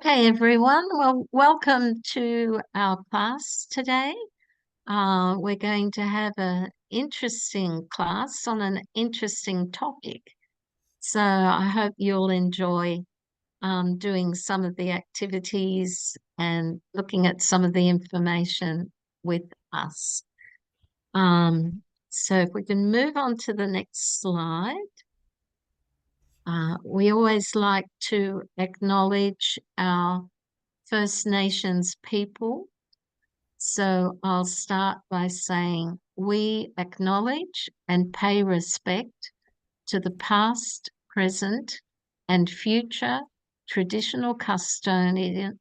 Okay, everyone. Well, welcome to our class today. We're going to have an interesting class on an interesting topic. So I hope you'll enjoy doing some of the activities and looking at some of the information with us. So if we can move on to the next slide. We always like to acknowledge our First Nations people. So I'll start by saying we acknowledge and pay respect to the past, present, and future traditional custodians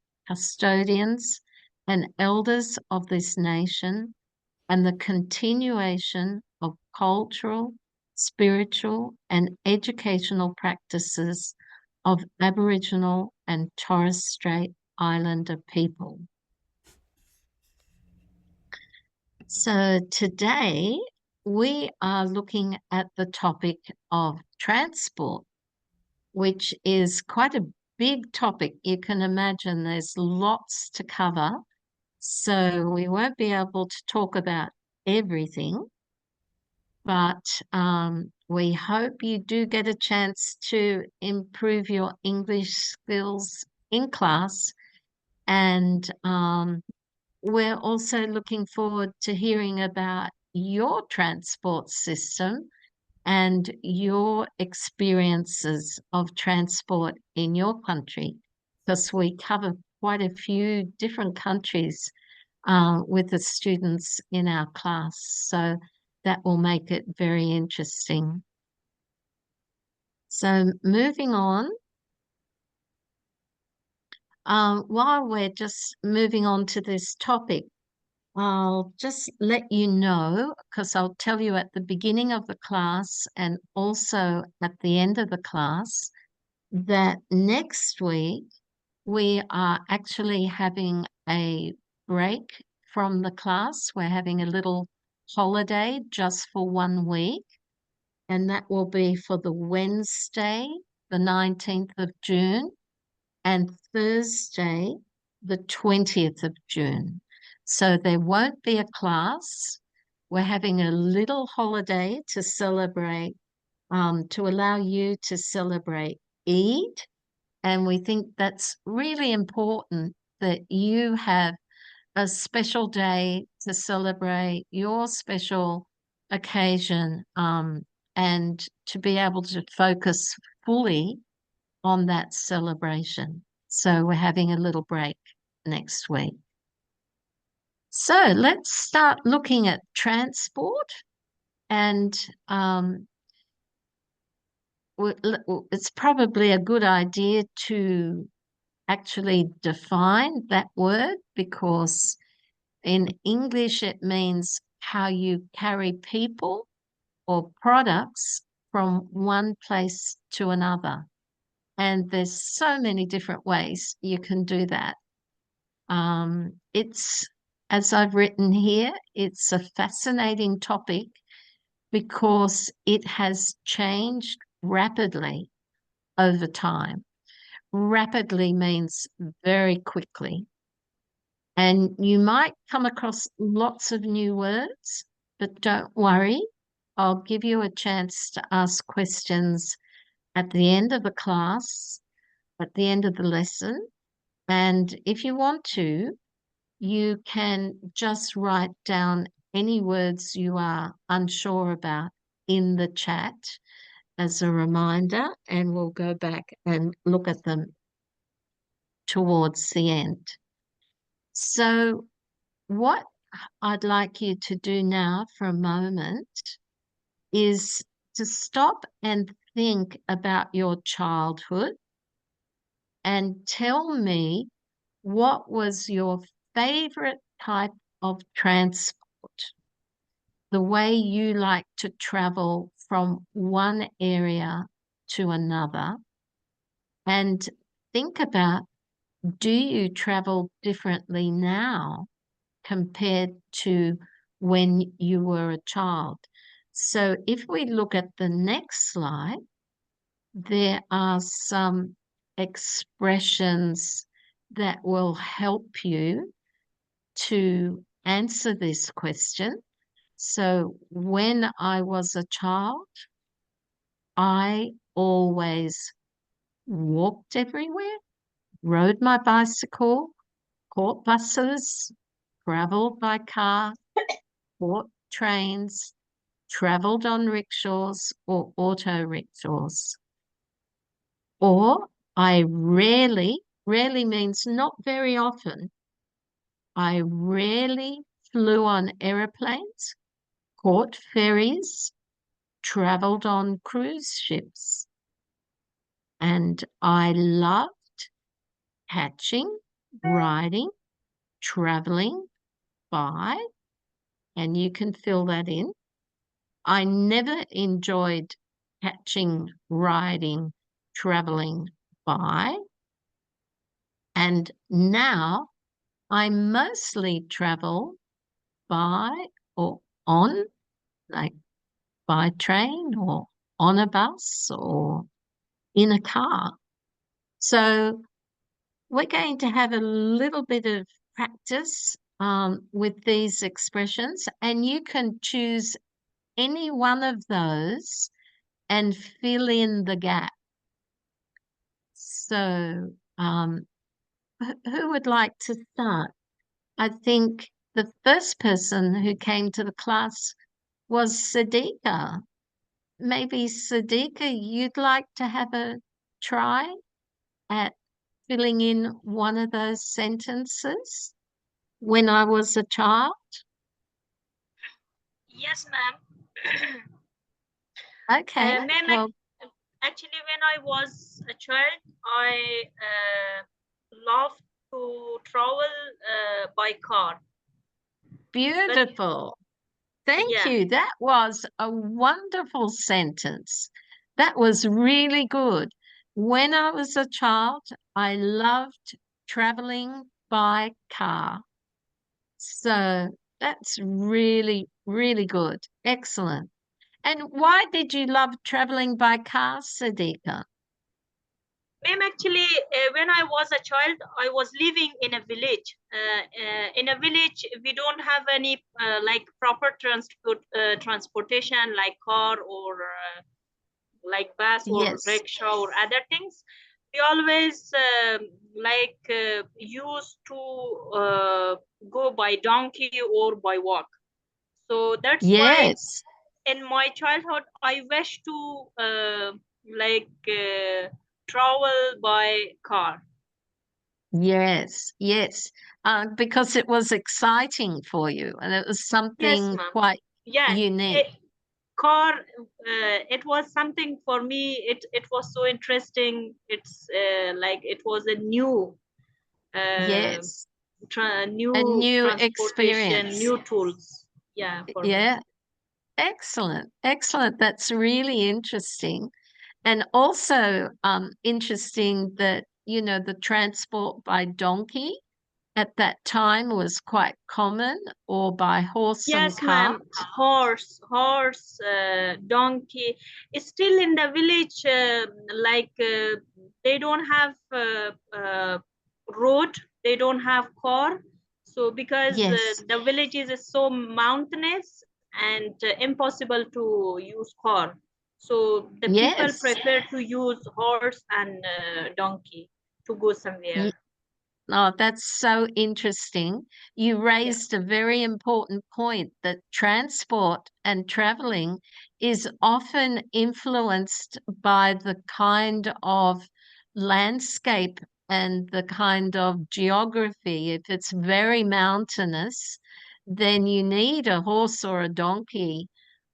and elders of this nation and the continuation of cultural, spiritual, and educational practices of Aboriginal and Torres Strait Islander people. So today we are looking at the topic of transport, which is quite a big topic. You can imagine there's lots to cover. So we won't be able to talk about everything, but we hope you do get a chance to improve your English skills in class. And we're also looking forward to hearing about your transport system and your experiences of transport in your country, because we cover quite a few different countries with the students in our class. So that will make it very interesting. So moving on, while we're just moving on to this topic, I'll just let you know, because I'll tell you at the beginning of the class and also at the end of the class, that next week we are actually having a break from the class. We're having a little holiday just for 1 week, and that will be for the Wednesday, the 19th of June, and Thursday, the 20th of June. So there won't be a class. We're having a little holiday to celebrate, to allow you to celebrate Eid. And we think that's really important that you have a special day to celebrate your special occasion, and to be able to focus fully on that celebration. So we're having a little break next week. So let's start looking at transport, and it's probably a good idea to actually define that word, because in English it means how you carry people or products from one place to another. And there's so many different ways you can do that. It's, as I've written here, it's a fascinating topic because it has changed rapidly over time. Rapidly means very quickly. And you might come across lots of new words, but don't worry. I'll give you a chance to ask questions at the end of the class, at the end of the lesson. And if you want to, you can just write down any words you are unsure about in the chat as a reminder, and we'll go back and look at them towards the end. So, what I'd like you to do now for a moment is to stop and think about your childhood and tell me what was your favorite type of transport, the way you like to travel from one area to another, and think about, do you travel differently now compared to when you were a child? So if we look at the next slide, there are some expressions that will help you to answer this question. So, when I was a child, I always walked everywhere, rode my bicycle, caught buses, traveled by car, caught trains, traveled on rickshaws or auto rickshaws. Or I rarely means not very often, I rarely flew on aeroplanes, caught ferries, traveled on cruise ships, and I loved catching, riding, traveling by, and you can fill that in. I never enjoyed catching, riding, traveling by, and now I mostly travel by or on, like by train or on a bus or in a car. So we're going to have a little bit of practice with these expressions, and you can choose any one of those and fill in the gap. So, who would like to start? I think the first person who came to the class was Sadiqa. Maybe Sadiqa, you'd like to have a try at filling in one of those sentences? When I was a child? Yes, ma'am. Okay, Ma'am, well, actually, when I was a child, I loved to travel by car. But beautiful. Thank yeah, you. That was a wonderful sentence. That was really good. When I was a child, I loved traveling by car. So that's really good. Excellent. And why did you love traveling by car, Sadiqa? ma'am, actually, when I was a child, I was living in a village. In a village, we don't have any like proper transportation like car or like bus or Yes. rickshaw or other things. We always used to go by donkey or by walk. So that's why Yes. in my childhood I wish to like uh, travel by car. Yes. Because it was exciting for you and it was Yes, something ma'am. quite Yeah, unique. car. It was something for me. It was so interesting. It's like it was a uh, Yes. A new new transportation, experience. new tools. Yeah, for me. Yeah. Excellent. That's really interesting. And also interesting that, the transport by donkey at that time was quite common or by horse and Yes, cart. ma'am. Horse, donkey. It's still in the village. They don't have road. They don't have car. So because Yes. the village is so mountainous and impossible to use car. So the people Yes. prefer to use horse and donkey to go Ye- somewhere. Oh, that's so interesting. You Yeah. raised a very important point that transport and traveling is often influenced by the kind of landscape and the kind of geography. If it's very mountainous, then you need a horse or a donkey.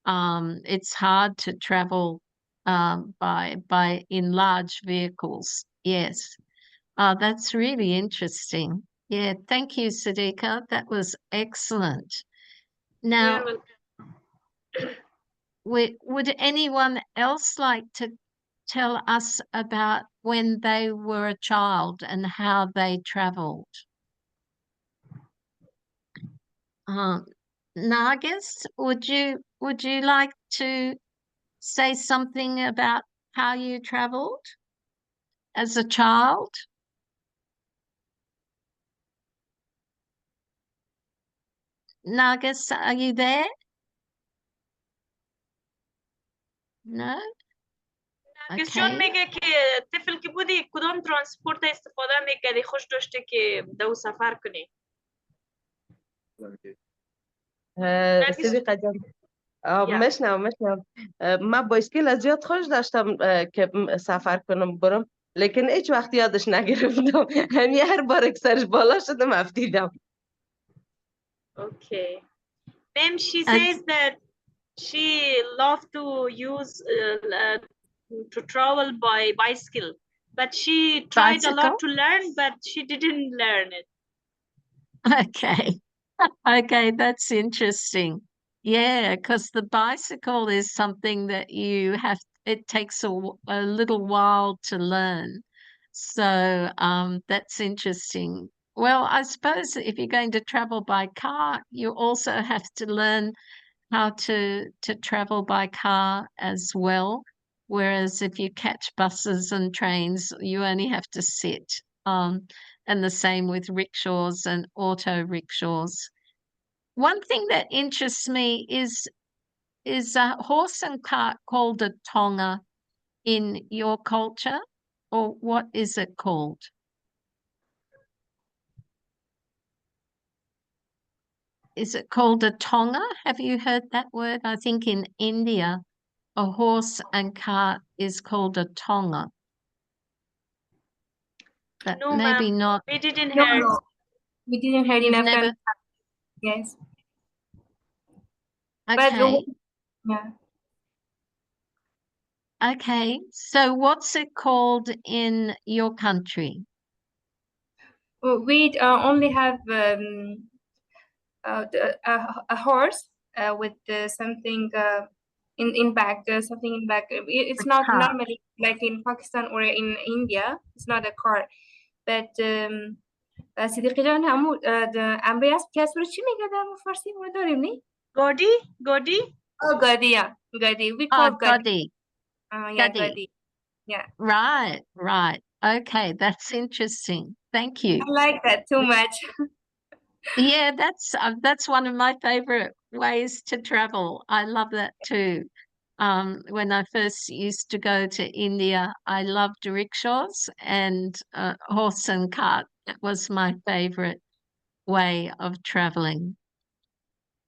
It's hard to travel by in large vehicles. Yes. Oh, that's really interesting. Yeah, thank you, Sadiqa. That was excellent. You're Now, welcome. would anyone else like to tell us about when they were a child and how they traveled? Um, Nargis, would you like to say something about how you traveled as a child? Nagas, are you there? No? نرگس جان Okay. میگه که طفل که بودی کدام ترانسپورت استفاده میکردی خوش داشته که دو سفر کنی نرگس صدیقه جان یا مشنم من بایسکل از زیاد خوش داشتم که سفر کنم برم لیکن هیچ وقت یادش نگرفتم همی هر بار که سرش بالا شدم افتیدم okay ma'am she And says that she loved to use to travel by bicycle but she tried a lot bicycle? to learn but she didn't learn it Okay. Okay, that's interesting. Yeah, because the bicycle is something that it takes a little while to learn. So that's interesting. Well, I suppose if you're going to travel by car, you also have to learn how to travel by car as well. Whereas if you catch buses and trains, you only have to sit. And the same with rickshaws and auto rickshaws. One thing that interests me is a horse and cart called a tonga in your culture, or what is it called? Is it called a tonga? Have you heard that word? I think in India, a horse and cart is called a tonga. But no maybe ma'am not. we didn't No, hear no, we didn't hear You've enough never. time. Yes, but Okay. yeah. Okay. So what's it called in your country? We only have a horse with something in back, something in back. It's A not cart. normally like in Pakistan or in India. It's not a car. But صدیقی جان همون امری است که اسمش چی میگه در فارسی ما داریم نی؟ godi Oh, gadi, yeah, gadi. We Oh, call gadi. gadi. Yeah, Gadi. gadi. Yeah, Right, right. Okay, that's interesting. Thank you. I like that too much. Yeah, that's one of my favorite ways to travel. I love that too. When I first used to go to India, I loved rickshaws and horse and cart. That was my favorite way of traveling.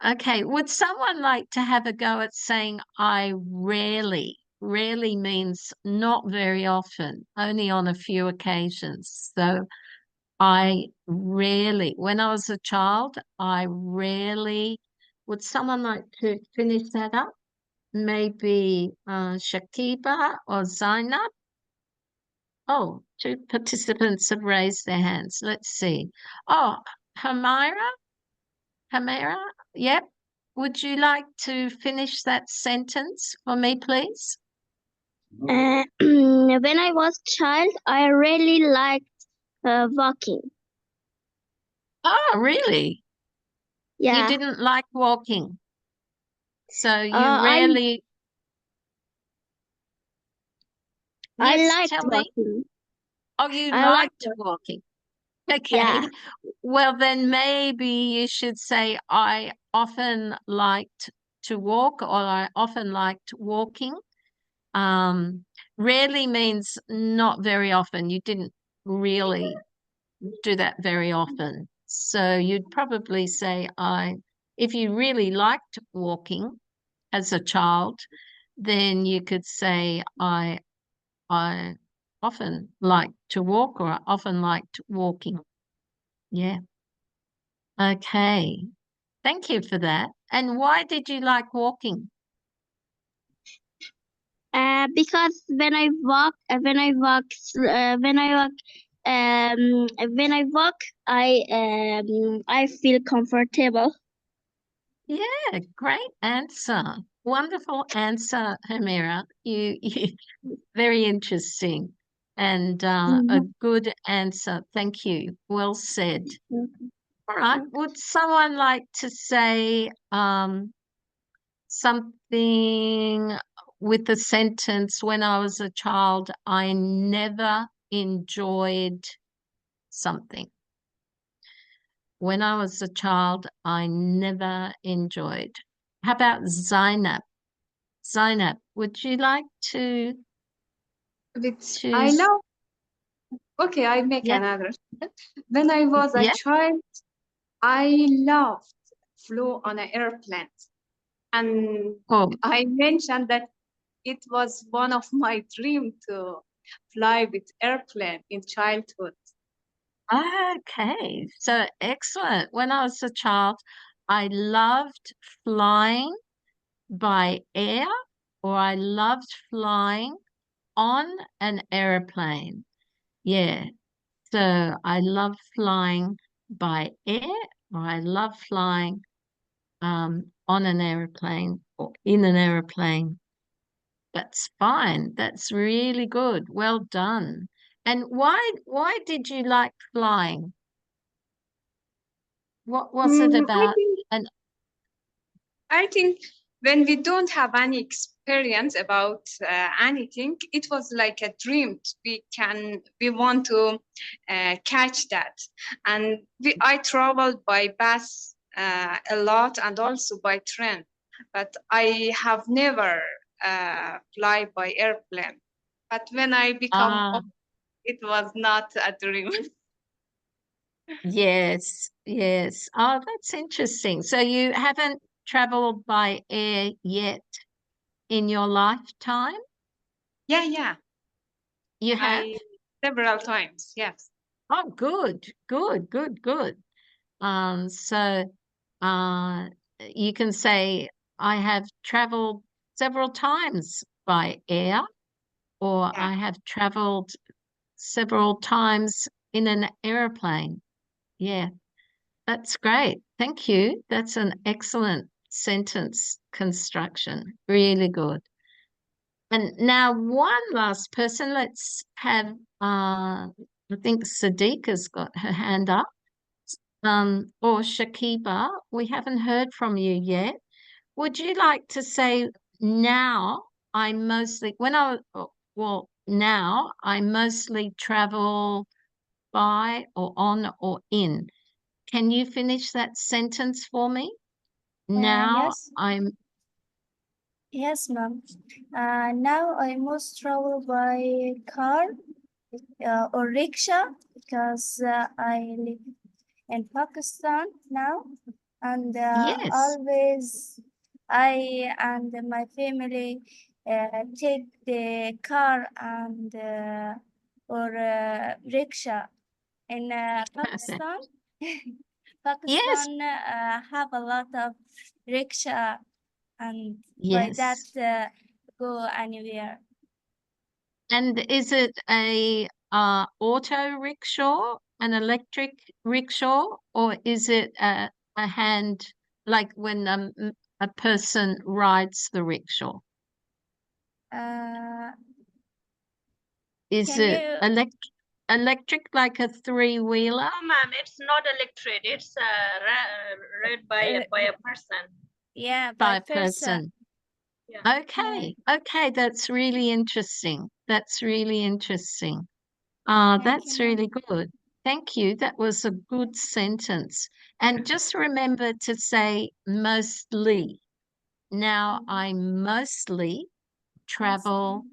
Okay, would someone like to have a go at saying I rarely? Rarely means not very often, only on a few occasions. So I rarely, when I was a child, I rarely, would someone like to finish that up? Maybe Shakiba or Zainab? Oh, two participants have raised their hands. Let's see. Oh, Hamira? Hamira? Yep. Would you like to finish that sentence for me, please? When I was child, I really liked walking. Oh, really? You Yeah, didn't like walking. So you I rarely, yes, liked tell me. walking. Oh, you I liked liked walking. Okay. Yeah, Well, then maybe you should say, I often liked to walk, or I often liked walking. Rarely means not very often. You didn't really do that very often. So you'd probably say, if you really liked walking as a child, then you could say, I often liked to walk, or I often liked walking. Yeah. Okay. Thank you for that. And why did you like walking? because when I walk, when I walk, I feel comfortable. Yeah, great answer. Wonderful answer, Hamira. You very interesting and a good answer. Thank you. Well said. All right. Would someone like to say something with the sentence, when I was a child, I never enjoyed something? when I was a child, I never enjoyed. How about Zainab? Zainab, would you like to But to I love, okay, I make yeah, another. When I was a yeah? child, I loved flew on an airplane. And Oh, I mentioned that it was one of my dreams to fly with airplane in childhood. okay. So excellent. When I was a child, I loved flying by air, or I loved flying on an aeroplane. Yeah. So I love flying by air, or I love flying on an aeroplane or in an aeroplane. That's fine. That's really good. Well done. And why did you like flying? What was it Mm, about? And I think when we don't have any experience about anything, it was like a dream. We want to catch that. And I traveled by bus a lot and also by train, but I have never fly by airplane. But when I become ah, old, it was not a dream. yes, yes. Oh, that's interesting. So you haven't traveled by air yet in your lifetime? Yeah. You have? I several times, yes. Oh, good, good, good, good. So uh, you can say, I have traveled several times by air, or Yeah. I have traveled several times in an aeroplane. Yeah, that's great. Thank you. That's an excellent sentence construction. Really good. And now one last person. Let's have I think Sadiqa's got her hand up. Or Shakiba, we haven't heard from you yet. Would you like to say now I mostly when I well now I mostly travel by or on or in. Can you finish that sentence for me? Now Yes, I'm yes, ma'am. Now I must travel by car or rickshaw because I live in Pakistan now, and yes. always I and my family take the car and or rickshaw in Pakistan. Yes, Pakistan have a lot of rickshaw, and by that yes. go anywhere. And is it a auto rickshaw, an electric rickshaw, or is it a hand like when a person rides the rickshaw? Uh, Is can it you? electric like a three-wheeler No, ma'am, it's not electric. It's read by a person. Yeah, by by a person. person? Yeah. Yeah. Okay, that's really interesting. That's really interesting. Thank you, That's ma'am. really good. Thank you. That was a good sentence. And just remember to say mostly. Now, I mostly travel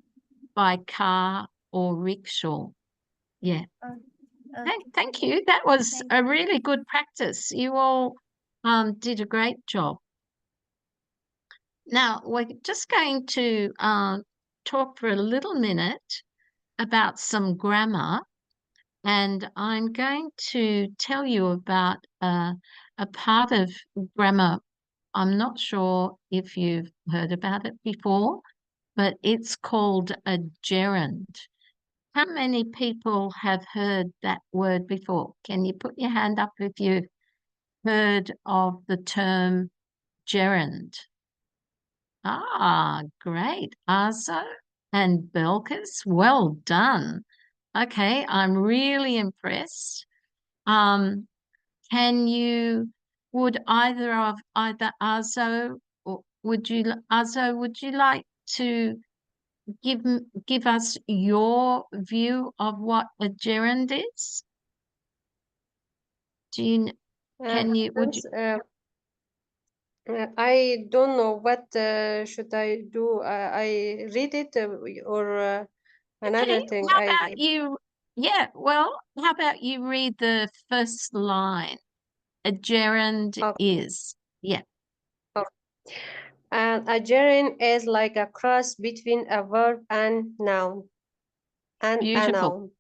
by car or rickshaw. Yeah. Okay. Thank you. That was Thank a you. really good practice. You all did a great job. Now, we're just going to talk for a little minute about some grammar. And I'm going to tell you about a part of grammar. I'm not sure if you've heard about it before, but it's called a gerund. How many people have heard that word before? Can you put your hand up if you've heard of the term gerund? Ah, great. Azo and Belkis, well done. Okay, I'm really impressed. Um, can you, would either Azo or would you like to give us your view of what a gerund is? Do you Can you, would you, I don't know what should I do. I read it or another okay, thing. how about you, yeah, well, how about you read the first line? A gerund is, yeah. A gerund is like a cross between a verb and noun. And a Beautiful. noun.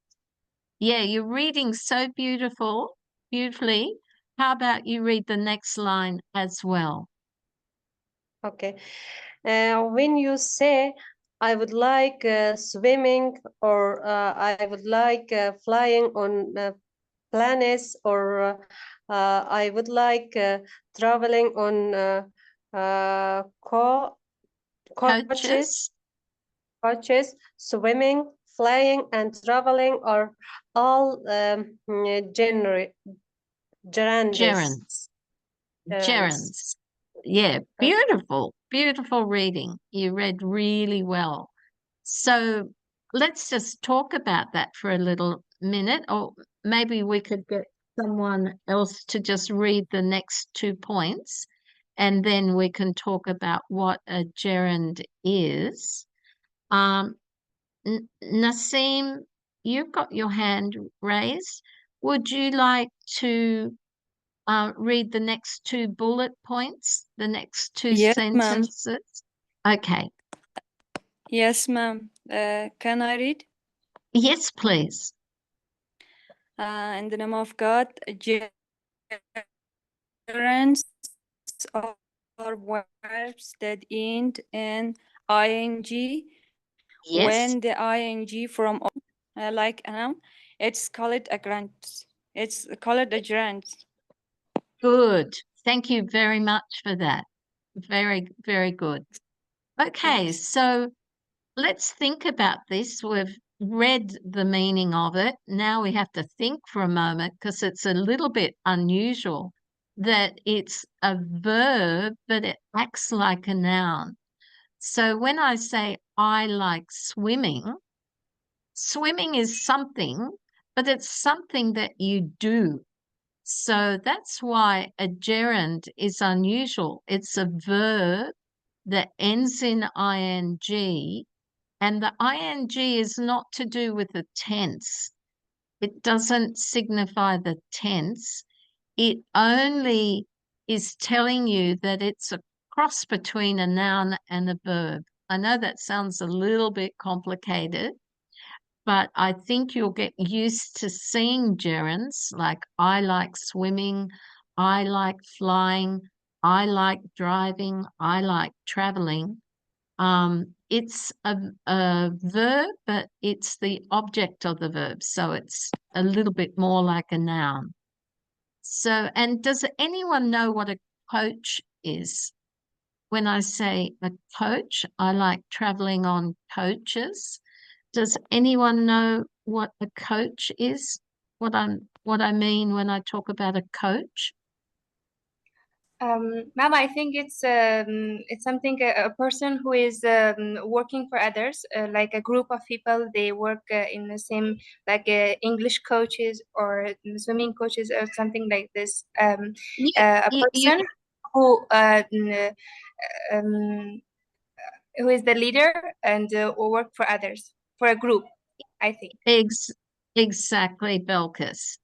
Yeah, you're reading so beautifully. How about you read the next line as well? Okay. When you say, I would like swimming, or I would like flying on planets, or I would like traveling on coaches, swimming, flying, and traveling are all gerunds. Gerunds. Gerunds. Yeah, beautiful, beautiful reading. You read really well. So let's just talk about that for a little minute, or maybe we could get someone else to just read the next 2 points, and then we can talk about what a gerund is. Naseem, you've got your hand raised. Would you like to read the next 2 bullet points, the next 2 Yes, ma'am. sentences? Okay. Yes, ma'am. Can I read? Yes, please. In the name of God, gerunds are verbs that end in ing. Yes. When the ing from like a noun, it's called a gerund. It's called a gerund. Good. Thank you very much for that. Very, very good. Okay, Thanks. so let's think about this. We've read the meaning of it. Now we have to think for a moment because it's a little bit unusual that it's a verb, but it acts like a noun. So when I say I like swimming, swimming is something, but it's something that you do. So that's why a gerund is unusual. It's a verb that ends in ing, and the ing is not to do with the tense. It doesn't signify the tense. It only is telling you that it's a cross between a noun and a verb. I know that sounds a little bit complicated, but I think you'll get used to seeing gerunds like I like swimming, I like flying, I like driving, I like traveling. It's a verb, but it's the object of the verb, so it's a little bit more like a noun. So, and does anyone know what a coach is? When I say a coach, I like traveling on coaches. Does anyone know what a coach is? What I mean when I talk about a coach? Ma'am, I think it's something a person who is working for others, like a group of people. They work in the same, like English coaches or swimming coaches or something like this. A person who is the leader and will work for others, for a group, I think. Exactly, Belkis.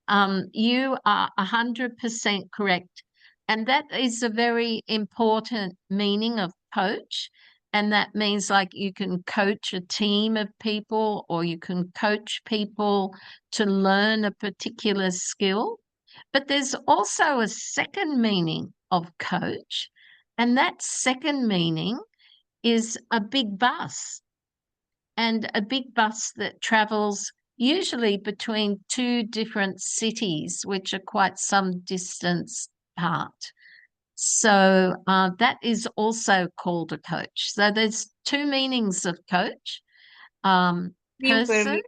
You are 100% correct. And that is a very important meaning of coach. And that means like you can coach a team of people or you can coach people to learn a particular skill. But there's also a second meaning of coach. And that second meaning is a big bus. And a big bus that travels usually between 2 different cities, which are quite some distance apart. So that is also called a coach. So there's 2 meanings of coach. Person.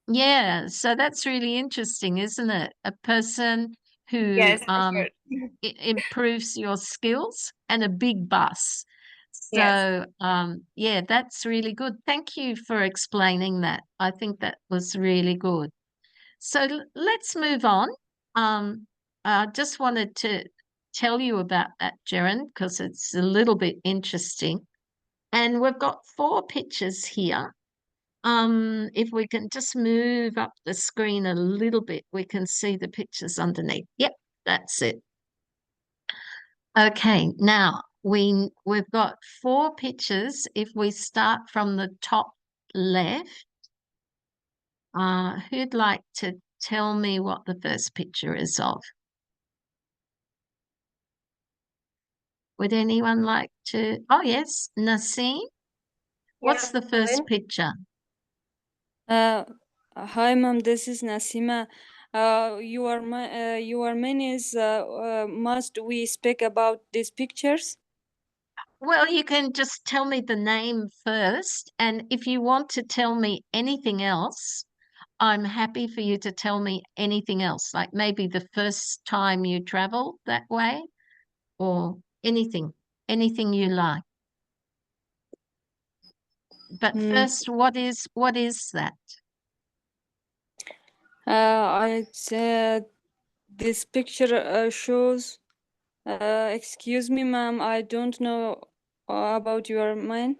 Yeah, so that's really interesting, isn't it? A person who Yes, improves your skills, and a big bus. Yes. So, yeah, that's really good. Thank you for explaining that. I think that was really good. So let's move on. just wanted to tell you about that, Jeren, because it's a little bit interesting. And we've got 4 pictures here. If we can just move up the screen a little bit, we can see the pictures underneath. Yep, that's it. Okay, now we've got 4 pictures. If we start from the top left, who'd like to tell me what the first picture is of? Would anyone like to? Oh, yes, Naseem. What's the first fine. picture? Hi, ma'am. This is Nasima. Your man is. Must we speak about these pictures? Well, you can just tell me the name first, and if you want to tell me anything else, I'm happy for you to tell me anything else, like maybe the first time you traveled that way, or anything you like. But first, what is that? I said this picture shows. Excuse me, ma'am. I don't know about your man.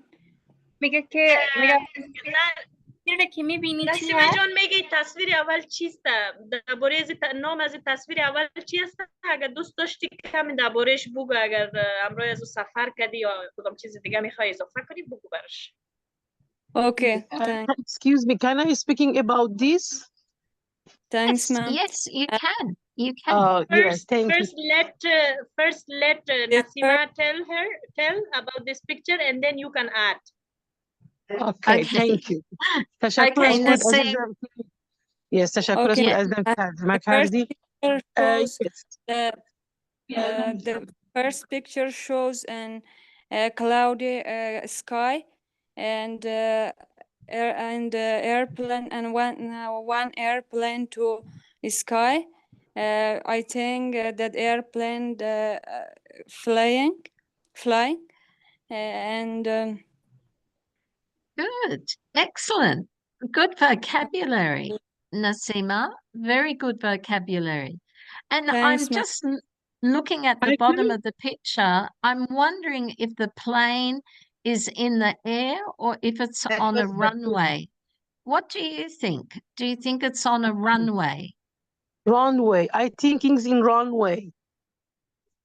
میگه که میگه نه میره که میبینی چی نسیمه هست؟ جان میگه تصویر اول چیست؟ درباره نام از تصویر اول چی است؟ اگر دوست داشتی کمی دربارهش بگو، اگر امروز از سفر کردی یا کدام چیز دیگه میخوای اضافه کنی بگو برش. Okay, thanks. Excuse me, can I speaking about this? Thanks, ma'am. Yes, you can. You can. Oh, yes, thank you. First let Nasima tell about this picture, and then you can add. Okay, thank you. تشکر Okay, از خود Naseem. عزیزم. Yes, تشکر از Okay. خود عزیزم که ترجمه The first کردی. picture shows Yes. the first picture shows an cloudy sky and airplane and one airplane to the sky. I think that airplane flying and Good. Excellent. Good vocabulary, Nasima. Very good vocabulary. And Thanks, I'm ma'am. just looking at the bottom of the picture. I'm wondering if the plane is in the air or if it's on a runway. What do you think? Do you think it's on a runway? Runway. I think it's in runway.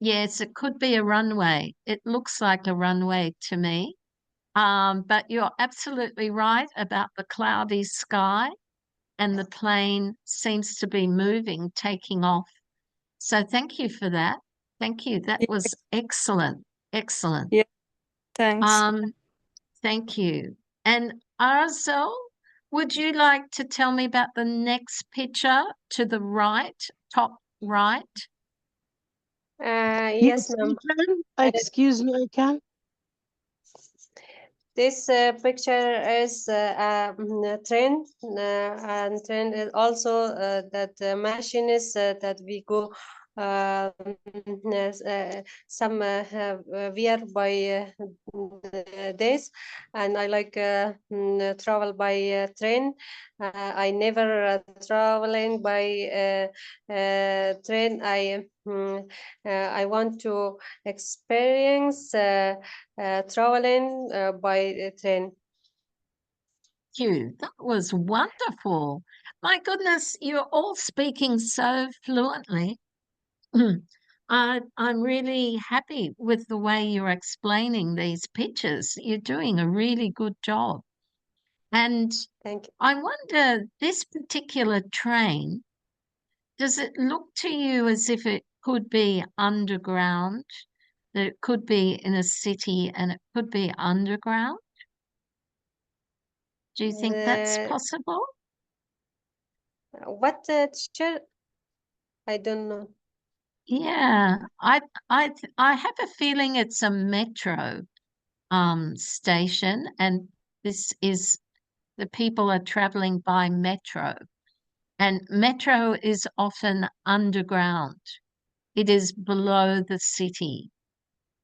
Yes, it could be a runway. It looks like a runway to me. But you're absolutely right about the cloudy sky, and the plane seems to be moving, taking off. So thank you for that. Thank you. That was excellent. Excellent. Yeah, thanks. Thank you. And Arzel, would you like to tell me about the next picture to the right, top right? Yes, ma'am. Excuse me, I can. This picture is a train, and train is also that machine is that we go some wear by days, and I like travel by train. I never traveling by train. I want to experience traveling by train. Thank you. That was wonderful. My goodness, you're all speaking so fluently. I'm really happy with the way you're explaining these pictures. You're doing a really good job. And Thank you. I wonder, this particular train, does it look to you as if it could be underground, that it could be in a city and it could be underground? Do you think that's possible? What teacher? I don't know. Yeah, I have a feeling it's a metro station, and this is the people are traveling by metro, and metro is often underground. It is below the city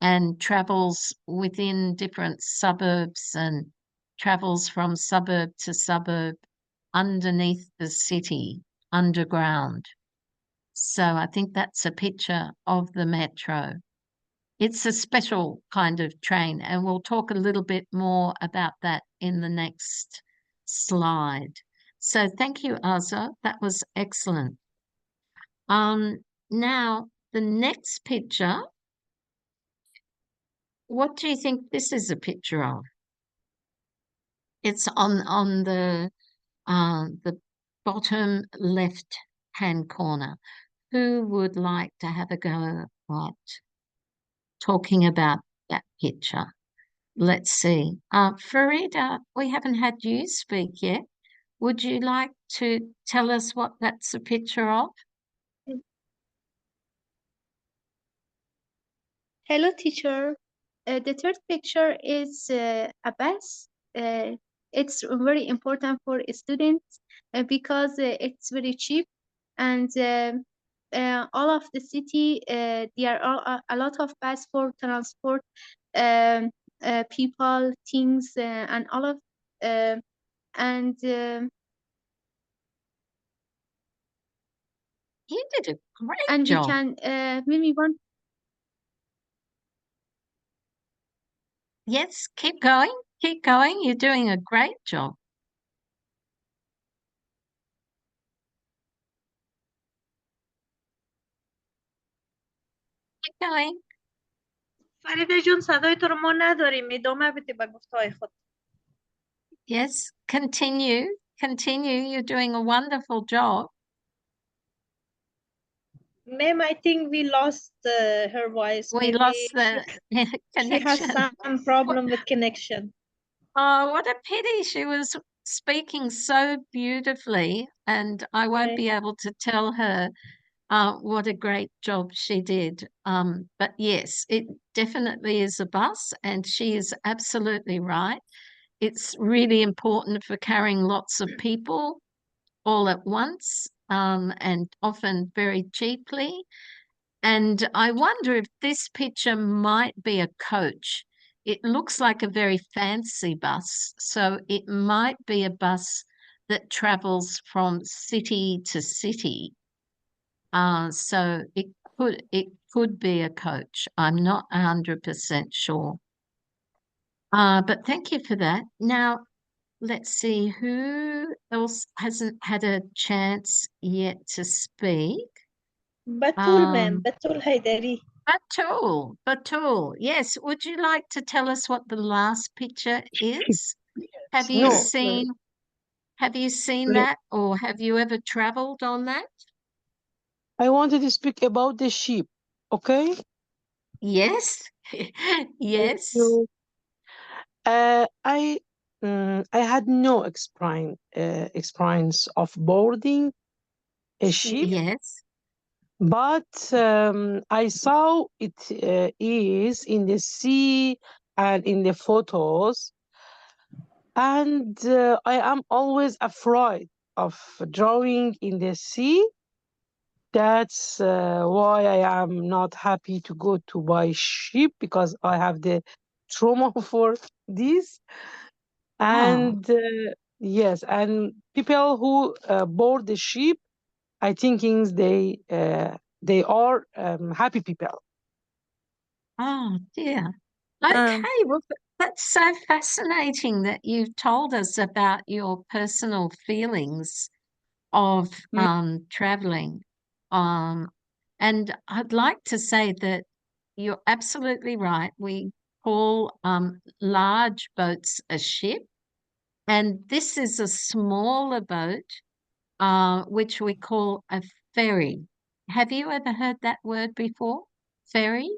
and travels within different suburbs and travels from suburb to suburb underneath the city, underground. So I think that's a picture of the metro. It's a special kind of train, and we'll talk a little bit more about that in the next slide. So thank you, Azza. That was excellent. Now, the next picture, what do you think this is a picture of? It's on the bottom left-hand corner. Who would like to have a go at talking about that picture? Let's see. Farida, we haven't had you speak yet. Would you like to tell us what that's a picture of? Hello, teacher. The third picture is a bus. It's very important for students because it's very cheap, and all of the city there are a lot of bus for transport people, things, and all of and You did a great and we job. can maybe one. Yes, keep going. Keep going. You're doing a great job. Keep going. فریده جون صدای تو رو ما نداریم ادامه بده به گفته‌های خود. Yes, continue. Continue. You're doing a wonderful job. Ma'am, I think we lost her voice. We Maybe lost the she has connection. some problem with connection. Oh, what a pity. She was speaking so beautifully, and I won't be able to tell her what a great job she did. But yes, it definitely is a bus, and she is absolutely right. It's really important for carrying lots of people all at once, and often very cheaply. And I wonder if this picture might be a coach. It looks like a very fancy bus, so it might be a bus that travels from city to city. So it could be a coach. I'm not 100% sure. But thank you for that. Now, let's see who else hasn't had a chance yet to speak. Batul, ma'am. Batul Haidari. Batul. Yes. Would you like to tell us what the last picture is? Have you No. seen that, or have you ever traveled on that? I wanted to speak about the sheep, okay? Yes. Yes. So, I had no experience of boarding a ship, Yes. but I saw it is in the sea and in the photos, and I am always afraid of drawing in the sea. That's why I am not happy to go to buy ship, because I have the trauma for this. And yes, and people who board the ship, I think they are happy people. Oh dear. Okay, well, that's so fascinating that you've told us about your personal feelings of traveling. And I'd like to say that you're absolutely right. We call large boats a ship, and this is a smaller boat, which we call a ferry. Have you ever heard that word before? Ferry?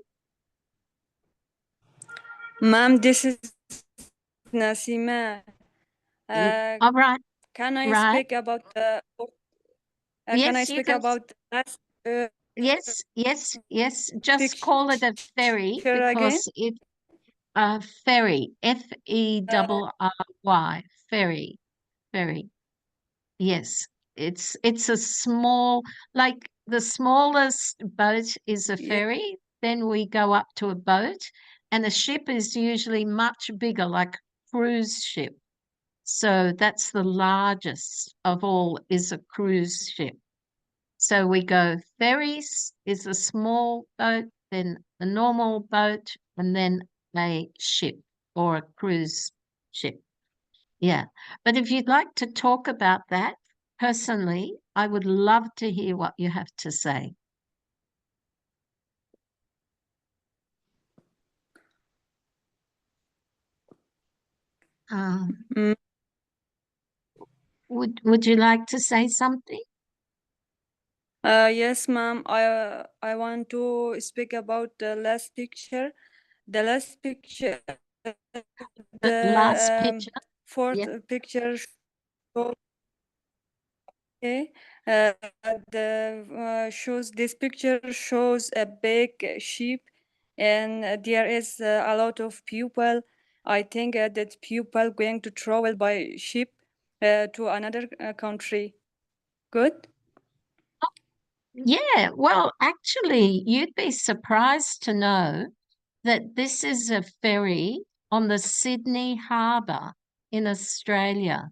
Ma'am, this is Nasima. All right. Can I Right. speak about the? Can I Yes, you speak can. about the last? Yes. Just Picture call it a ferry again? because it ferry, Ferry, ferry. Yes, it's a small, like the smallest boat is a Yeah. ferry. Then we go up to a boat, and a ship is usually much bigger, like a cruise ship. So that's the largest of all is a cruise ship. So we go ferries is a small boat, then a normal boat, and then a ship or a cruise ship. Yeah. But if you'd like to talk about that personally, I would love to hear what you have to say. Mm, Would you like to say something? yes, ma'am. I want to speak about the last picture. The last picture, The last the picture. fourth Yeah. picture. Okay, shows this picture shows a big ship, and there is a lot of people. I think that people going to travel by ship to another country. Good. Yeah, well, actually, you'd be surprised to know that this is a ferry on the Sydney Harbour in Australia,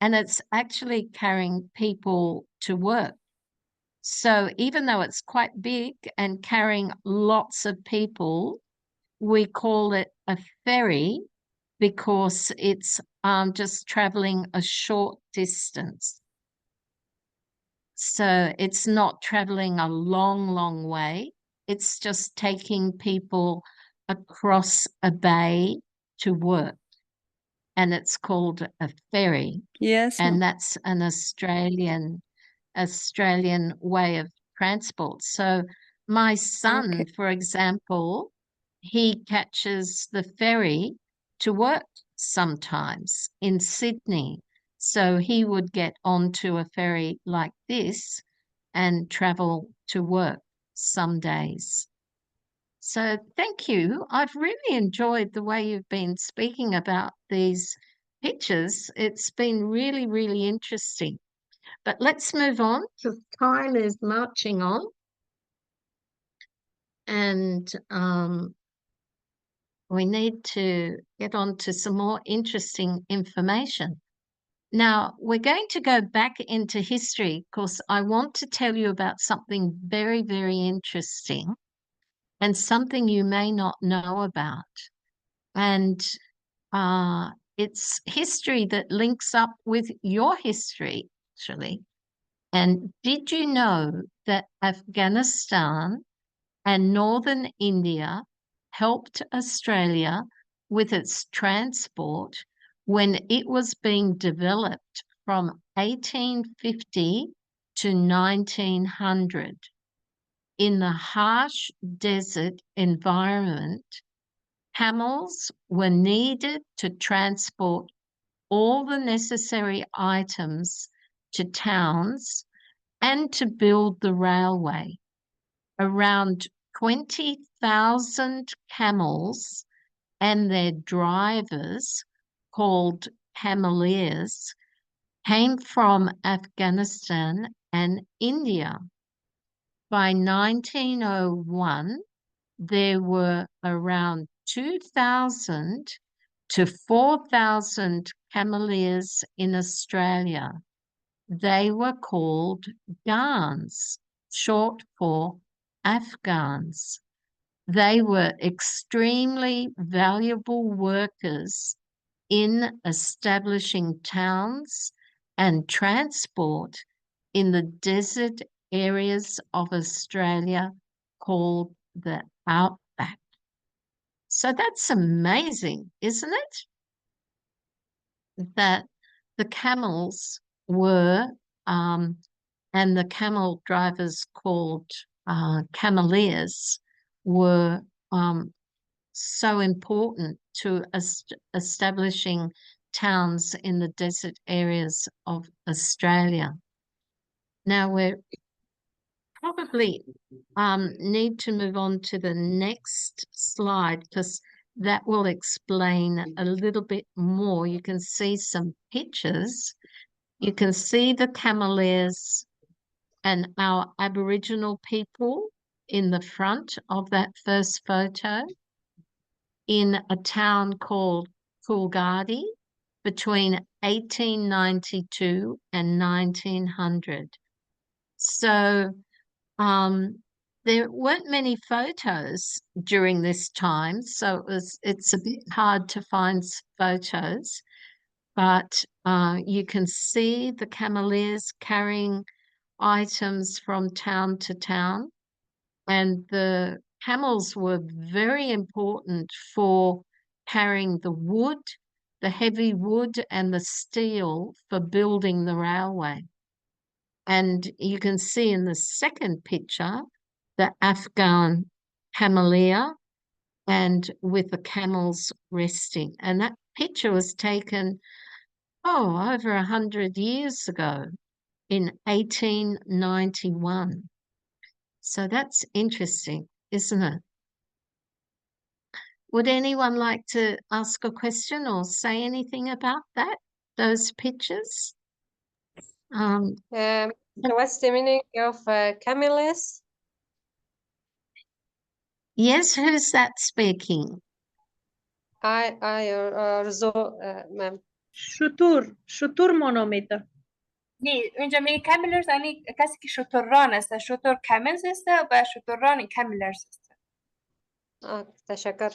and it's actually carrying people to work. So even though it's quite big and carrying lots of people, we call it a ferry because it's just traveling a short distance. So it's not traveling a long, long way. It's just taking people across a bay to work. And it's called a ferry. Yes, And ma'am. that's an Australian way of transport. So my son, Okay. for example, he catches the ferry to work sometimes in Sydney. So he would get onto a ferry like this and travel to work some days. So thank you. I've really enjoyed the way you've been speaking about these pictures. It's been really, really interesting. But let's move on because time is marching on. And we need to get on to some more interesting information. Now, we're going to go back into history because I want to tell you about something very, very interesting and something you may not know about. And it's history that links up with your history, actually. And did you know that Afghanistan and northern India helped Australia with its transport when it was being developed from 1850 to 1900? In the harsh desert environment, camels were needed to transport all the necessary items to towns and to build the railway. Around 20,000 camels and their drivers, called cameleers, came from Afghanistan and India. By 1901, there were around 2,000 to 4,000 cameleers in Australia. They were called Ghans, short for Afghans. They were extremely valuable workers in establishing towns and transport in the desert areas of Australia called the outback. So that's amazing, isn't it? That the camels were, and the camel drivers called cameleers were so important to establishing towns in the desert areas of Australia. Now we're probably need to move on to the next slide because that will explain a little bit more. You can see some pictures. You can see the cameleers and our Aboriginal people in the front of that first photo in a town called Coolgardie between 1892 and 1900. So there weren't many photos during this time, so it's a bit hard to find photos, but you can see the cameleers carrying items from town to town, and the camels were very important for carrying the wood, the heavy wood and the steel for building the railway. And you can see in the second picture the Afghan cameleer and with the camels resting. And that picture was taken, over 100 years ago in 1891. So that's interesting, isn't it? Would anyone like to ask a question or say anything about that, those pictures? What's the meaning of camels? Yes, who's that speaking? I or Zo, ma'am. شطور مانامیده. نه اونجا میگه کاملرز یعنی کسی که شتران است، شتر کاملز است و شتران کاملرز است. تشکر.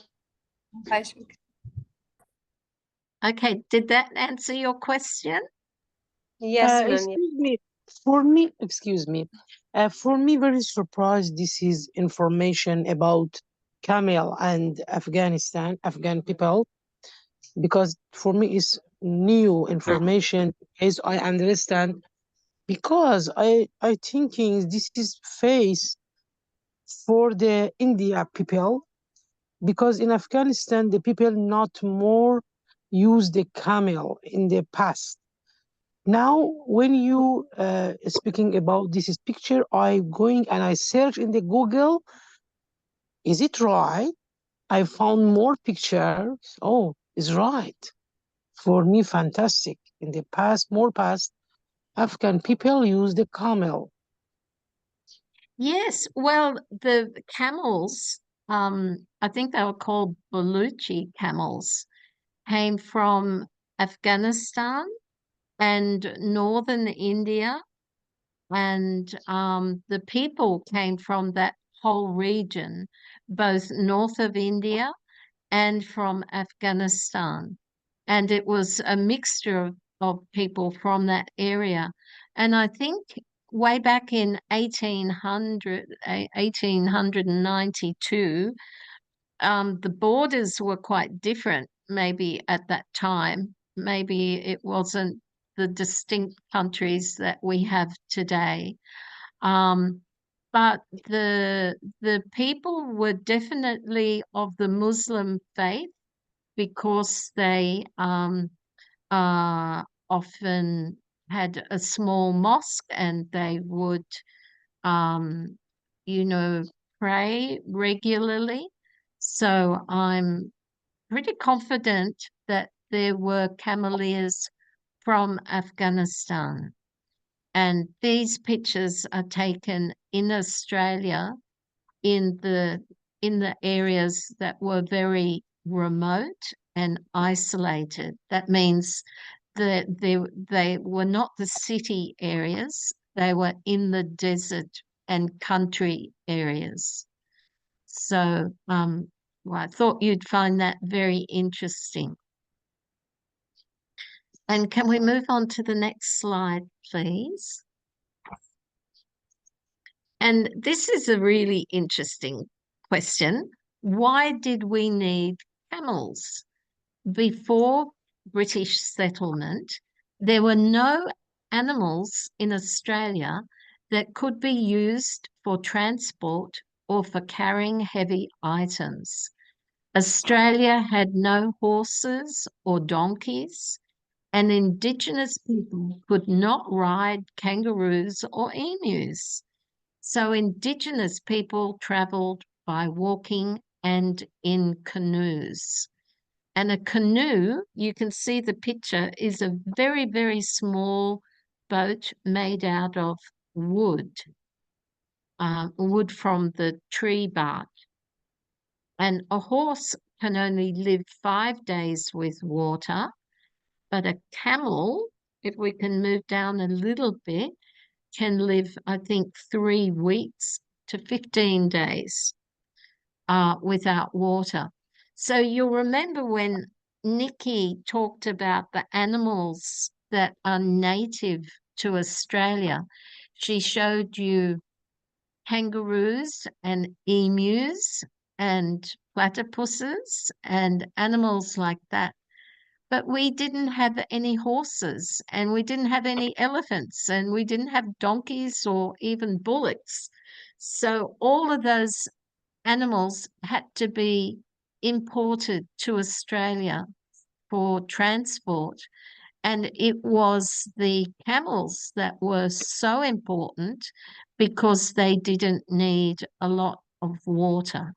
خواهش میکنم. Okay, did that answer your question? Yes, ma'am. Excuse me. For me, very surprised this is information about camel and Afghan people, because for me it's new information, as I understand, because I thinking this is face for the India people, because in Afghanistan the people not more use the camel in the past. Now, when you speaking about this picture, I going and I search in the Google. Is it right? I found more pictures. Oh, it's right. For me, fantastic. In the past, Afghan people use the camel. Yes, well, the camels, I think they were called Baluchi camels, came from Afghanistan and northern India, and the people came from that whole region, both north of India and from Afghanistan. And it was a mixture of people from that area. And I think way back in 1892, the borders were quite different, maybe at that time. Maybe it wasn't the distinct countries that we have today. But the people were definitely of the Muslim faith, because they often had a small mosque and they would, pray regularly. So I'm pretty confident that there were cameleers from Afghanistan. And these pictures are taken in Australia in the areas that were very remote and isolated. That means that they were not the city areas, they were in the desert and country areas. So I thought you'd find that very interesting. And can we move on to the next slide, please? And this is a really interesting question. Why did we need camels? Before British settlement, there were no animals in Australia that could be used for transport or for carrying heavy items. Australia had no horses or donkeys, and Indigenous people could not ride kangaroos or emus. So Indigenous people travelled by walking and in canoes. And a canoe, you can see the picture, is a very, very small boat made out of wood, wood from the tree bark. And a horse can only live 5 days with water, but a camel, if we can move down a little bit, can live, I think, 3 weeks to 15 days without water. So you'll remember when Nikki talked about the animals that are native to Australia, she showed you kangaroos and emus and platypuses and animals like that. But we didn't have any horses and we didn't have any elephants and we didn't have donkeys or even bullocks. So all of those animals had to be imported to Australia for transport. And it was the camels that were so important because they didn't need a lot of water.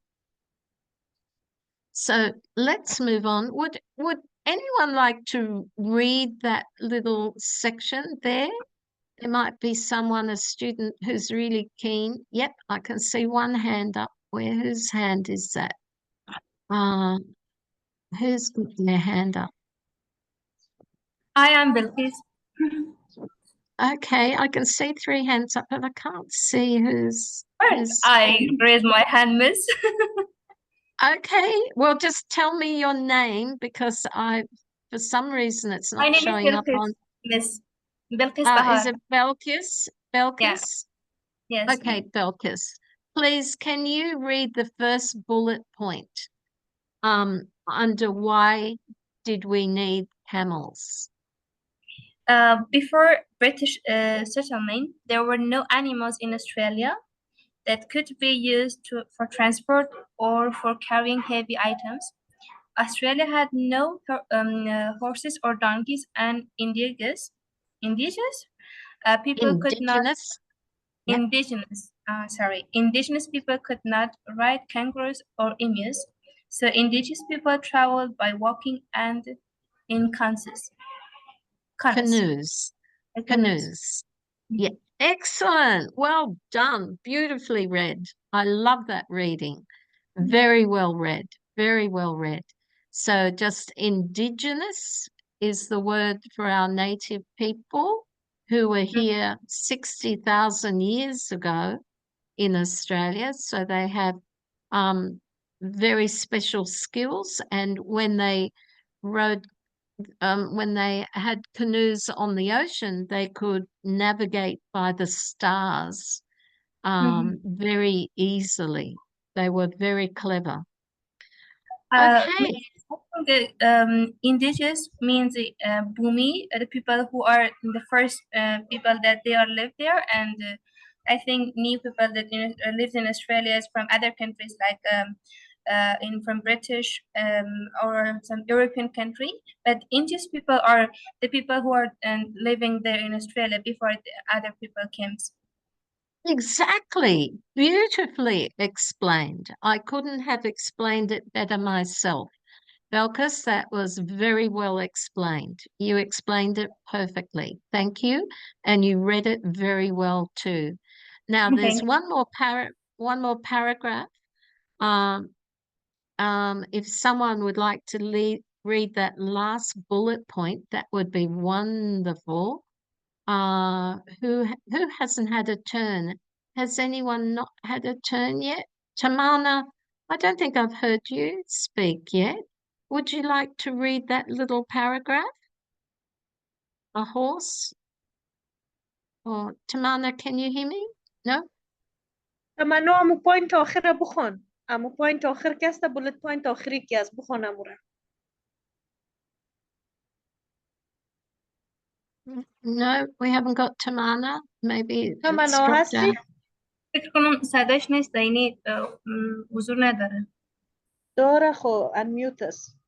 So let's move on. Would anyone like to read that little section there? There might be someone, a student, who's really keen. Yep, I can see one hand up. Whose hand is that? Who's got their hand up? I am Bilqis. Okay, I can see 3 hands up, but I can't see who's. I raised my hand, miss. Okay, well, just tell me your name because for some reason, it's My not name showing is up Bilqis, on. Miss Bilqis Is Bahar. it Belkis? Belkis? Yes. Okay, Belkis. Please, can you read the first bullet point under why did we need camels? Before British settlement, there were no animals in Australia that could be used for transport or for carrying heavy items. Australia had no horses or donkeys, and indigenous people could not. Yep. Indigenous people could not ride kangaroos or emus, so indigenous people traveled by walking and in canoes. Canoes. Yeah, excellent. Well done. Beautifully read. I love that reading. Very well read. Very well read. So just indigenous is the word for our native people who were here 60,000 years ago in Australia. So they have very special skills. And when they rode when they had canoes on the ocean, they could navigate by the stars very easily. They were very clever. Okay. Indigenous means Bhumi, the people who are the first people that they are live there, and I think new people that live in Australia is from other countries like from British or some European country. But indigenous people are the people who are living there in Australia before the other people came. Exactly. Beautifully explained. I couldn't have explained it better myself. Belkis, that was very well explained. You explained it perfectly. Thank you. And you read it very well too. Now there's one more paragraph. If someone would like to read that last bullet point, that would be wonderful. Who hasn't had a turn? Has anyone not had a turn yet? Tamana, I don't think I've heard you speak yet. Would you like to read that little paragraph? A horse? Or Tamana, can you hear me? No? تمنا امو پوینت آخر بخون امو پوینت آخر که است بولت پوینت آخری که است بخون امو را No, we haven't got Tamana. Maybe it's تمنا dropped هستی؟ out. فکر کنم صداش نیست یعنی حضور نداره. داره خو انمیوت است.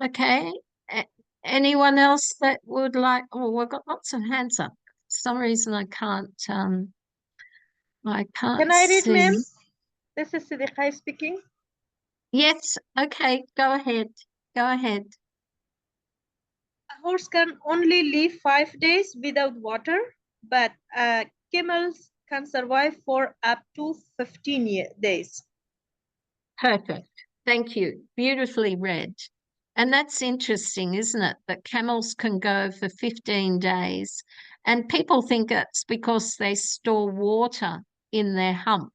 Okay. Anyone else that would like? Oh, we've got lots of hands up. For some reason I can't Can I read, see. ma'am? This is Sidiqai speaking. Yes, okay, go ahead. Go ahead. A horse can only live 5 days without water, but camels can survive for up to 15 days. Perfect. Thank you. Beautifully read. And that's interesting, isn't it? That camels can go for 15 days. And people think it's because they store water in their hump,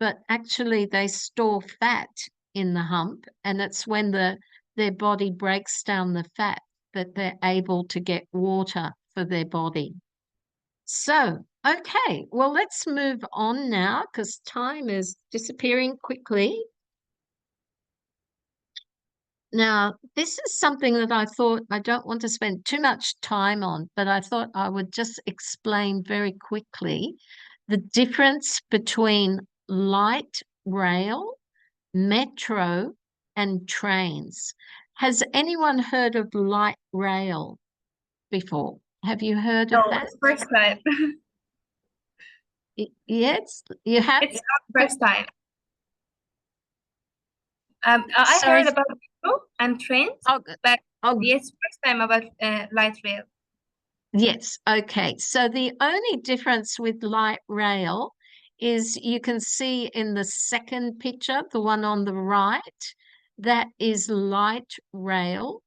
but actually they store fat in the hump. And it's when their body breaks down the fat that they're able to get water for their body. So, okay, well, let's move on now because time is disappearing quickly. Now, this is something that I thought I don't want to spend too much time on, but I thought I would just explain very quickly the difference between light rail, metro, and trains. Has anyone heard of light rail before? Have you heard of that? It's first time. Yes, you have. It's not first time. I Sorry. heard about metro and trains, but yes, first time about light rail. Yes, okay. So the only difference with light rail is you can see in the second picture, the one on the right, that is light rail,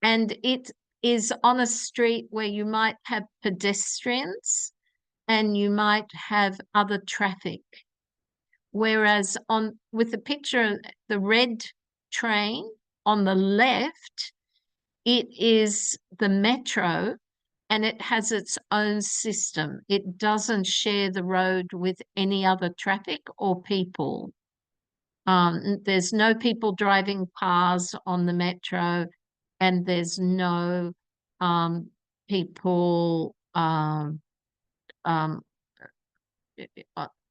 and it is on a street where you might have pedestrians and you might have other traffic. Whereas with the picture, the red train on the left, it is the metro and it has its own system. It doesn't share the road with any other traffic or people. There's no people driving cars on the metro, and there's no people on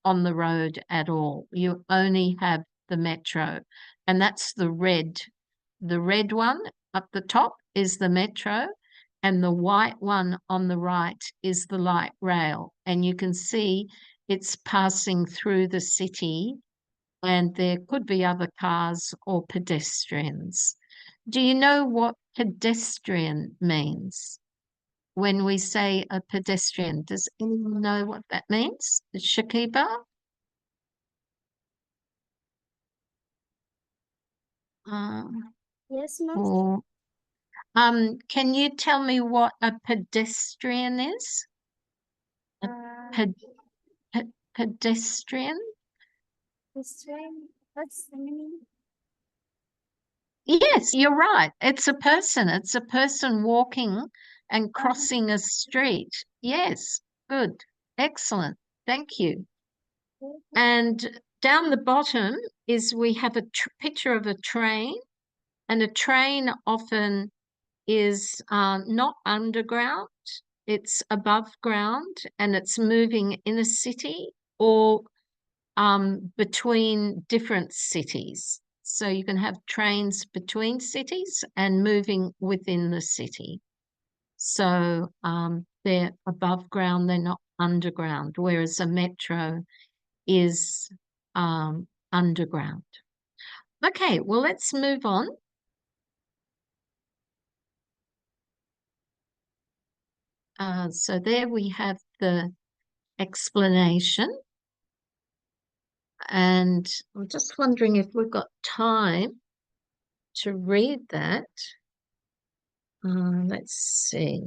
the road at all. You only have the metro, and that's the red. The red one up the top is the metro, and the white one on the right is the light rail. And you can see it's passing through the city, and there could be other cars or pedestrians. Do you know what pedestrian means? When we say a pedestrian, does anyone know what that means? Shakiba? Yes, ma'am. Or, can you tell me what a pedestrian is? A pedestrian? What's the meaning? Yes, you're right. It's a person. It's a person walking and crossing a street. Yes, good. Excellent. Thank you. And down the bottom is we have a picture of a train, and a train often is not underground. It's above ground, and it's moving in a city or between different cities. So you can have trains between cities and moving within the city. So they're above ground, they're not underground, whereas a metro is underground. Okay, well, let's move on. So there we have the explanation. And I'm just wondering if we've got time to read that. Let's see.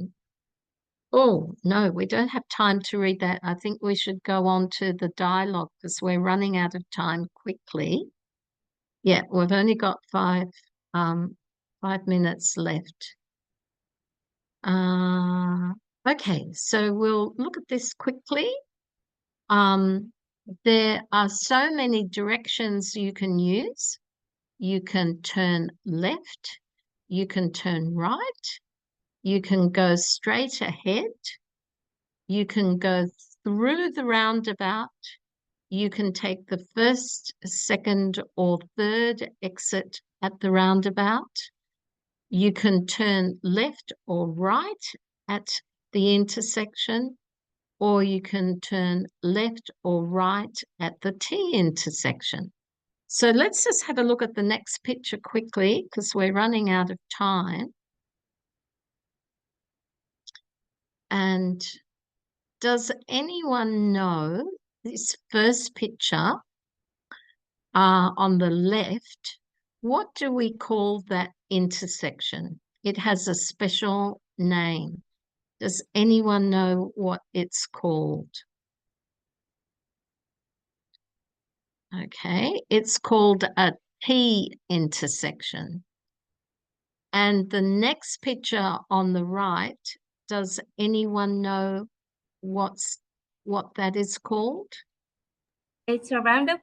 Oh, no, we don't have time to read that. I think we should go on to the dialogue because we're running out of time quickly. Yeah, we've only got 5 minutes left. Okay, so we'll look at this quickly. There are so many directions you can use. You can turn left, you can turn right, you can go straight ahead, you can go through the roundabout, you can take the first, second, or third exit at the roundabout, you can turn left or right at the intersection, or you can turn left or right at the T intersection. So let's just have a look at the next picture quickly because we're running out of time. And does anyone know this first picture on the left? What do we call that intersection. It has a special name. Does anyone know what it's called? Okay, it's called a T intersection. And the next picture on the right, does anyone know what that is called? It's a roundabout?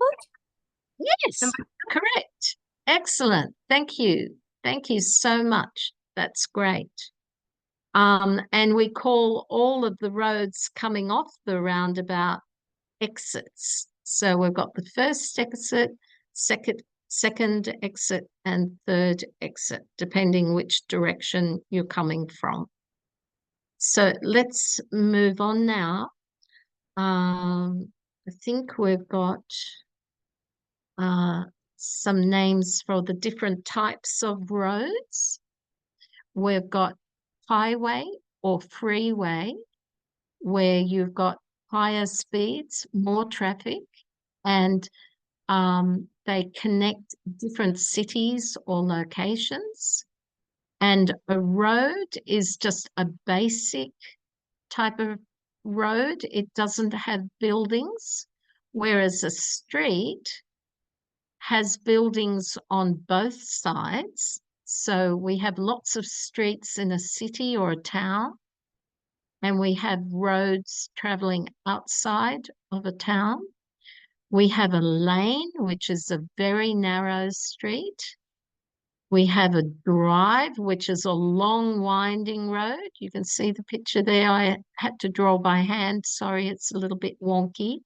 Yes, correct. Excellent. Thank you. Thank you so much. That's great. And we call all of the roads coming off the roundabout exits. So we've got the first exit, second exit, and third exit, depending which direction you're coming from. So let's move on now. I think we've got some names for the different types of roads. We've got highway or freeway, where you've got higher speeds, more traffic, and they connect different cities or locations. And a road is just a basic type of road. It doesn't have buildings, whereas a street has buildings on both sides. So we have lots of streets in a city or a town, and we have roads traveling outside of a town. We have a lane, which is a very narrow street. We have a drive, which is a long winding road. You can see the picture there. I had to draw by hand. Sorry, it's a little bit wonky.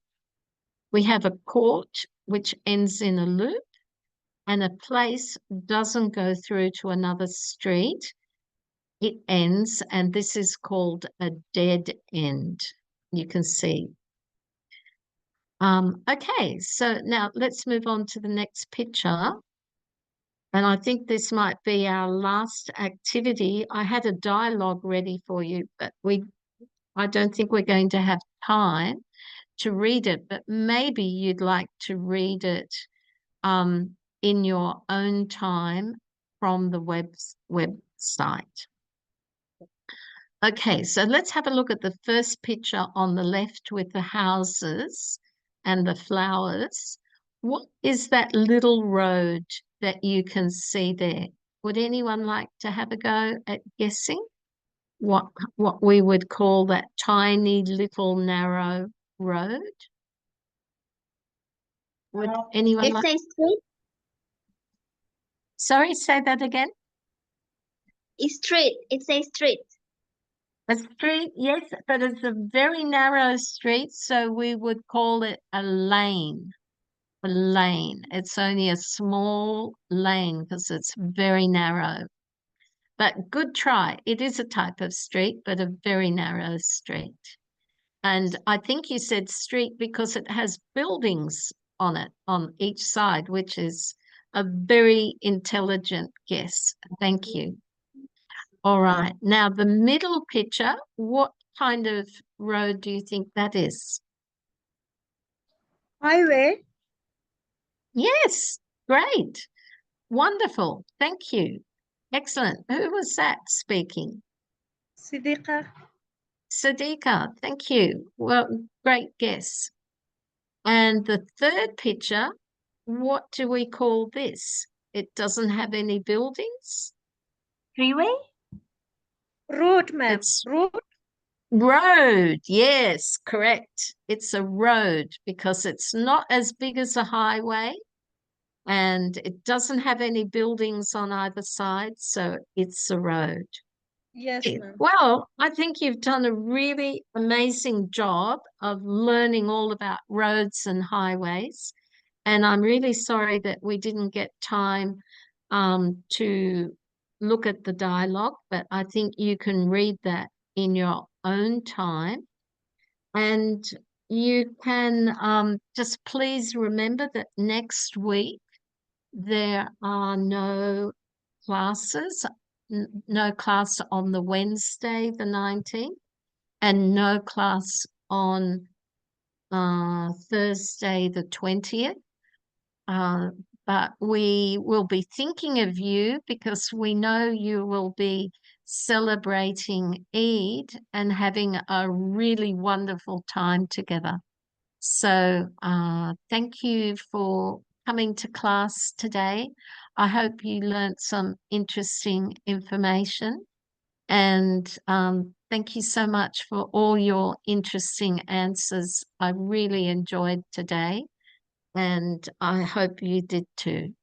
We have a court, which ends in a loop, and a place doesn't go through to another street. It ends, and this is called a dead end. You can see. Okay, so now let's move on to the next picture. And I think this might be our last activity. I had a dialogue ready for you, but I don't think we're going to have time to read it, but maybe you'd like to read it in your own time from the website. Okay, so let's have a look at the first picture on the left with the houses and the flowers. What is that little road that you can see there? Would anyone like to have a go at guessing what we would call that tiny little narrow road? Would anyone It's like? a street. Sorry, say that again. Street. It's a street. A street, yes, but it's a very narrow street, so we would call it a lane. A lane. It's only a small lane because it's very narrow. But good try. It is a type of street, but a very narrow street. And I think you said street because it has buildings on it on each side, which is a very intelligent guess. Thank you. All right. Now, the middle picture, what kind of road do you think that is? Highway. Yes, great. Wonderful. Thank you. Excellent. Who was that speaking? Siddiqa. Sadiqa, thank you. Well, great guess. And the third picture, what do we call this? It doesn't have any buildings. Freeway? Road, ma'am. It's road. Road, yes, correct. It's a road because it's not as big as a highway and it doesn't have any buildings on either side, so it's a road. Yes, ma'am. Well, I think you've done a really amazing job of learning all about roads and highways. And I'm really sorry that we didn't get time to look at the dialogue, but I think you can read that in your own time. And you can just please remember that next week there are no classes, no class on the Wednesday, the 19th, and no class on Thursday, the 20th. but we will be thinking of you because we know you will be celebrating Eid and having a really wonderful time together. So thank you for coming to class today. I hope you learnt some interesting information, and thank you so much for all your interesting answers. I really enjoyed today, and I hope you did too.